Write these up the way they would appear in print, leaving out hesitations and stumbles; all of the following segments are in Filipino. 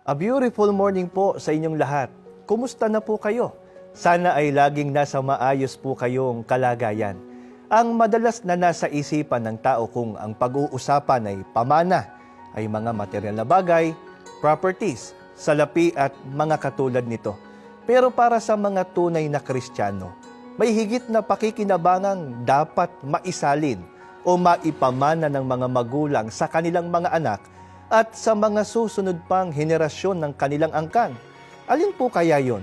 A beautiful morning po sa inyong lahat. Kumusta na po kayo? Sana ay laging nasa maayos po kayong kalagayan. Ang madalas na nasa isipan ng tao kung ang pag-uusapan ay pamana, ay mga material na bagay, properties, salapi at mga katulad nito. Pero para sa mga tunay na Kristiyano, may higit na pakikinabangang dapat maisalin o maipamana ng mga magulang sa kanilang mga anak at sa mga susunod pang henerasyon ng kanilang angkan. Alin po kaya yon?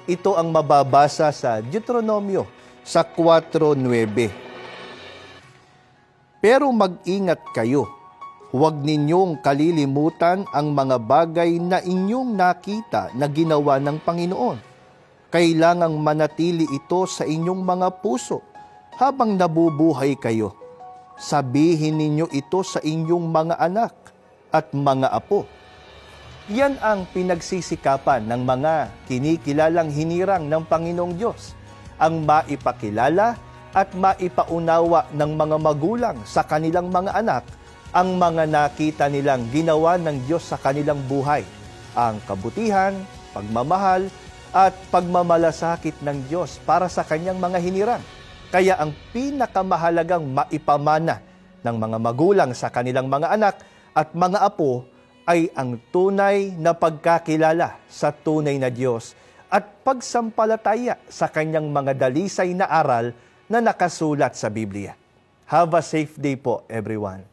Ito ang mababasa sa Deuteronomio sa 4:9. Pero mag-ingat kayo, huwag ninyong kalilimutan ang mga bagay na inyong nakita na ginawa ng Panginoon. Kailangang manatili ito sa inyong mga puso habang nabubuhay kayo. Sabihin ninyo ito sa inyong mga anak at mga apo. Yan ang pinagsisikapan ng mga kinikilalang hinirang ng Panginoong Diyos, ang maipakilala at maipaunawa ng mga magulang sa kanilang mga anak ang mga nakita nilang ginawa ng Diyos sa kanilang buhay, ang kabutihan, pagmamahal, at pagmamalasakit ng Diyos para sa kanyang mga hinirang. Kaya ang pinakamahalagang maipamana ng mga magulang sa kanilang mga anak at mga apo ay ang tunay na pagkakilala sa tunay na Diyos at pagsampalataya sa kanyang mga dalisay na aral na nakasulat sa Biblia. Have a safe day po, everyone.